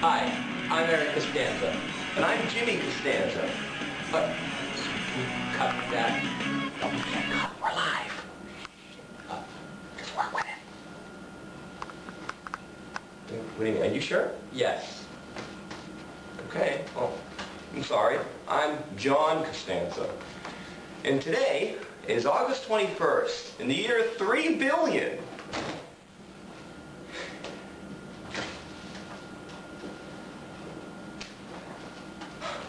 Hi, I'm Eric Costanza. And I'm Jimmy Costanza. But, cut that. No, we can't cut. We're live. Just work with it. What do you mean? Are you sure? Yes. Okay. Well, I'm sorry. I'm John Costanza. And today is August 21st in the year 3 billion.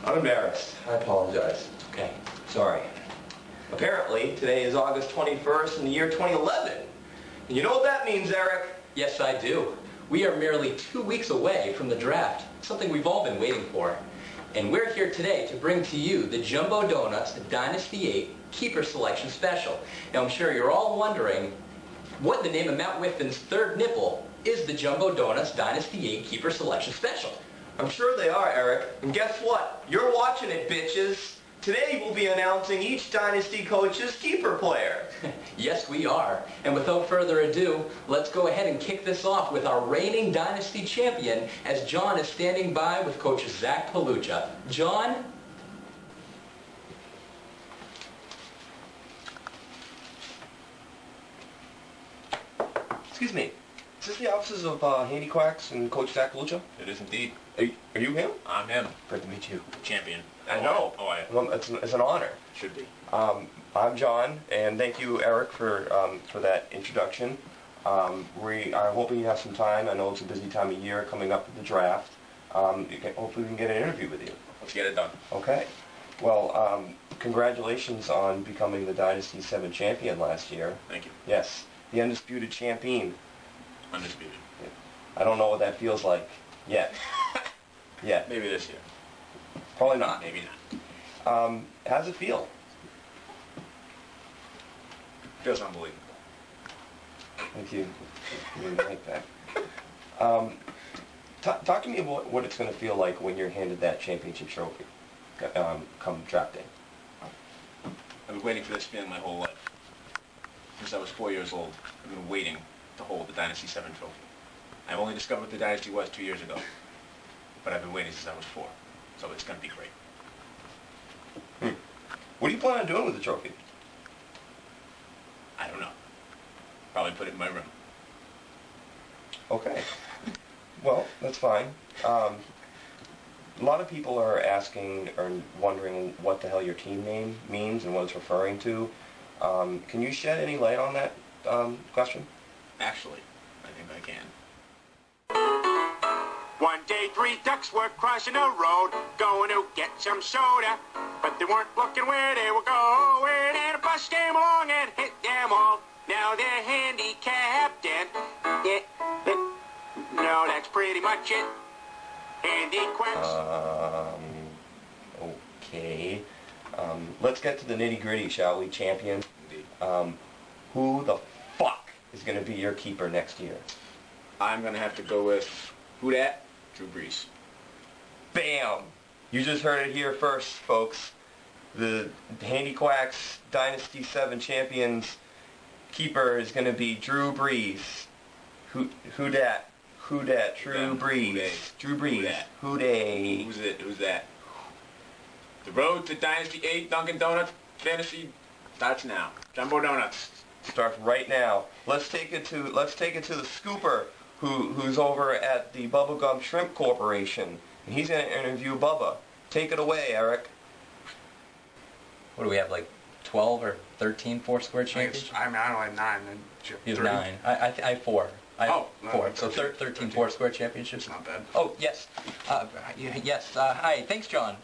I'm embarrassed. I apologize. Okay. Sorry. Apparently, today is August 21st in the year 2011. And you know what that means, Eric? Yes, I do. We are merely 2 weeks away from the draft, something we've all been waiting for. And we're here today to bring to you the Jumbo Donuts Dynasty 8 Keeper Selection Special. Now, I'm sure you're all wondering what the name of Matt Whitfin's third nipple is the Jumbo Donuts Dynasty 8 Keeper Selection Special. I'm sure they are, Eric. And guess what? You're watching it, bitches. Today we'll be announcing each Dynasty coach's keeper player. Yes, we are. And without further ado, let's go ahead and kick this off with our reigning Dynasty champion as John is standing by with Coach Zach Palucha. John? Excuse me. Is this the offices of Handy Quacks and Coach Zach Palucha? It is indeed. Are you him? I'm him. Great to meet you. Champion. I know. Oh, I Well, it's an honor. should be. I'm John, and thank you, Eric, for that introduction. I'm hoping you have some time. I know it's a busy time of year coming up with the draft. Hopefully we can get an interview with you. Let's get it done. Okay. Well, congratulations on becoming the Dynasty 7 champion last year. Thank you. Yes, the undisputed champion. Undisputed. I don't know what that feels like yet. Yeah, Maybe this year. probably not. Maybe not. How's it feel? Feels unbelievable. Thank you. You didn't like that. Talk to me about what it's going to feel like when you're handed that championship trophy come draft day. I've been waiting for this feeling my whole life. Since I was 4 years old, I've been waiting to hold the Dynasty 7 trophy. I only discovered what the Dynasty was 2 years ago. But I've been waiting since I was 4. So it's going to be great. What do you plan on doing with the trophy? I don't know. Probably put it in my room. Okay. Well, that's fine. A lot of people are asking or wondering what the hell your team name means and what it's referring to. Can you shed any light on that question? Actually, I think I can. One day, 3 ducks were crossing a road, going to get some soda. But they weren't looking where they were going, and a bus came along and hit them all. Now they're handicapped and... no, that's pretty much it. Handy Quacks. Okay. Let's get to the nitty-gritty, shall we, champion? Indeed. Who the fuck is going to be your keeper next year? I'm going to have to go with... Who dat? Drew Brees. Bam! You just heard it here first, folks. The Handy Quacks Dynasty 7 champions keeper is going to be Drew Brees. Who dat? Who dat? Drew Brees. Drew Brees. Who dey? Who's it? Who's that? The road to Dynasty 8 Dunkin' Donuts Fantasy starts now. Jumbo Donuts. Starts right now. Let's take it to the scooper who's over at the Bubblegum Shrimp Corporation, and he's going to interview Bubba. Take it away, Eric. What do we have, like 12 or 13 Foursquare championships? I don't have 9. Then You have 9. I have 4. I have Oh, 4. So 13. 13 Foursquare championships. It's not bad. Oh, yes. Yes. Hi. Thanks, John.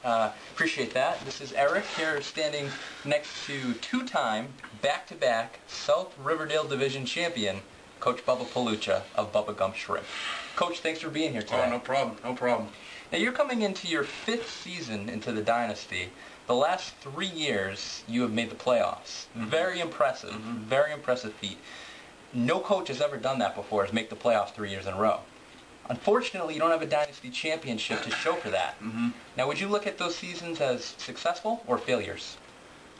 Appreciate that. This is Eric here standing next to 2-time, back-to-back South Riverdale Division champion, Coach Bubba Palucha of Bubba Gump Shrimp. Coach, thanks for being here today. Oh, no problem. No problem. Now, you're coming into your 5th season into the Dynasty. The last 3 years, you have made the playoffs. Mm-hmm. Very impressive. Mm-hmm. Very impressive feat. No coach has ever done that before, is make the playoffs 3 years in a row. Unfortunately, you don't have a Dynasty championship to show for that. Mm-hmm. Now, would you look at those seasons as successful or failures?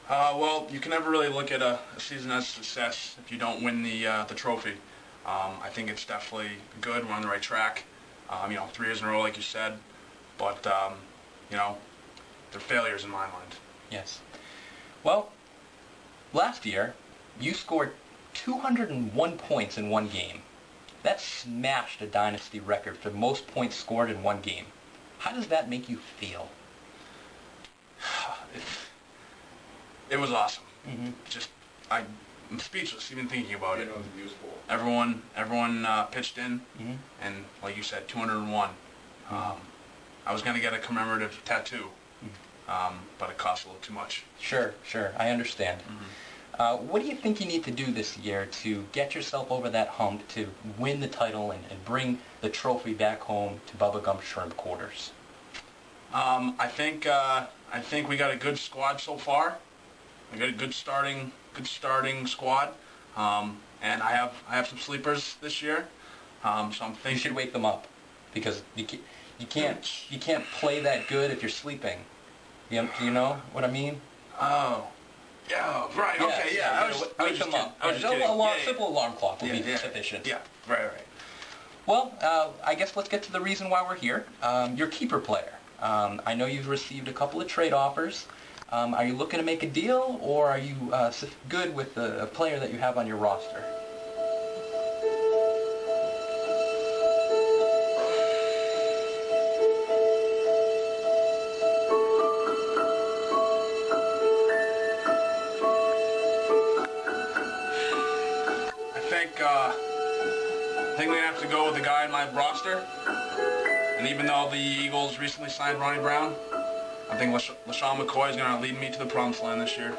Well, you can never really look at a season as a success if you don't win the trophy. I think it's definitely good. We're on the right track. You know, 3 years in a row, like you said. But, you know, they're failures in my mind. Yes. Well, last year, you scored 201 points in one game. That smashed a Dynasty record for most points scored in one game. How does that make you feel? It was awesome. Mm-hmm. Just, I'm speechless even thinking about it. Everyone pitched in, Mm-hmm. and like you said, 201. I was going to get a commemorative tattoo, but it cost a little too much. Sure, I understand. Mm-hmm. What do you think you need to do this year to get yourself over that hump to win the title and bring the trophy back home to Bubba Gump Shrimp Quarters? I think we got a good squad so far. We got a good starting squad, and I have some sleepers this year. So I'm thinking You should wake them up, because you can't play that good if you're sleeping. Do you know what I mean? Oh, yeah, right. Yeah, Okay, yeah. I was wake just them kidding. up. I was just A kidding. Yeah, yeah. simple alarm clock will be Yeah. sufficient. Yeah, right. Well, I guess let's get to the reason why we're here. Your keeper player. I know you've received a couple of trade offers. Are you looking to make a deal, or are you good with the player that you have on your roster? I think we're going to have to go with the guy in my roster. And even though the Eagles recently signed Ronnie Brown, I think LaShawn McCoy is going to lead me to the promised land this year.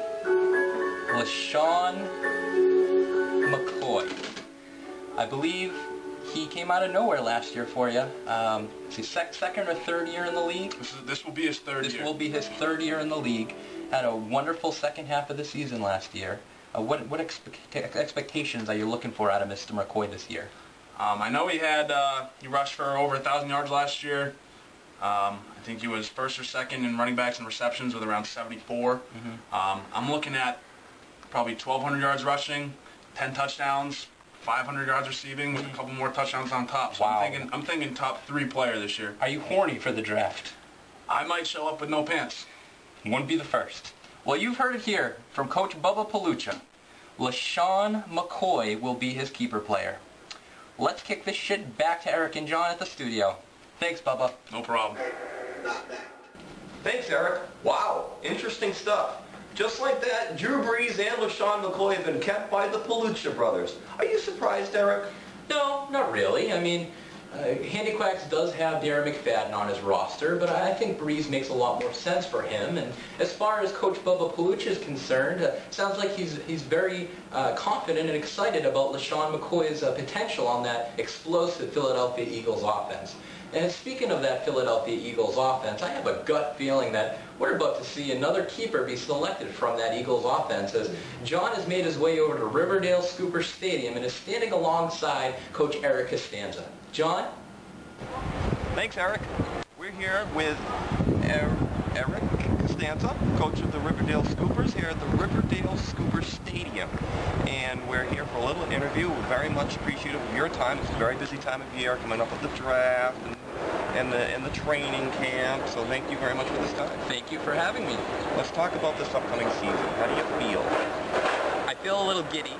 LaShawn McCoy. I believe he came out of nowhere last year for you. Is he second or third year in the league? This will be his third year. This will be his third year in the league. Had a wonderful second half of the season last year. What expectations are you looking for out of Mr. McCoy this year? I know he rushed for over 1,000 yards last year. I think he was first or second in running backs and receptions with around 74. I'm looking at probably 1,200 yards rushing, 10 touchdowns, 500 yards receiving with a couple more touchdowns on top. So Wow. I'm thinking top 3 player this year. Are you horny for the draft? I might show up with no pants. Wouldn't be the first. Well, you've heard it here from Coach Bubba Palucha. LaShawn McCoy will be his keeper player. Let's kick this shit back to Eric and John at the studio. Thanks, Bubba. No problem. Thanks, Eric. Wow, interesting stuff. Just like that, Drew Brees and LaShawn McCoy have been kept by the Palucha brothers. Are you surprised, Eric? No, not really. I mean, Handy Quacks does have Darren McFadden on his roster, but I think Breeze makes a lot more sense for him. And as far as Coach Bubba Palucha is concerned, sounds like he's very confident and excited about LaShawn McCoy's potential on that explosive Philadelphia Eagles offense. And speaking of that Philadelphia Eagles offense, I have a gut feeling that we're about to see another keeper be selected from that Eagles offense, as John has made his way over to Riverdale Scooper Stadium and is standing alongside Coach Eric Costanza. John? Thanks, Eric. We're here with Eric Costanza, coach of the Riverdale Scoopers, here at the Riverdale Scooper Stadium. And we're here for a little interview. We're very much appreciative of your time. It's a very busy time of year coming up with the draft and the training camp. So thank you very much for this time. Thank you for having me. Let's talk about this upcoming season. How do you feel? I feel a little giddy.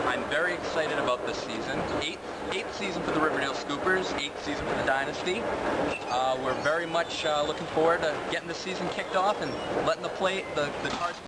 I'm very excited about this season. Eighth season for the Riverdale Scoopers, 8th season for the Dynasty. We're very much looking forward to getting the season kicked off and letting the cards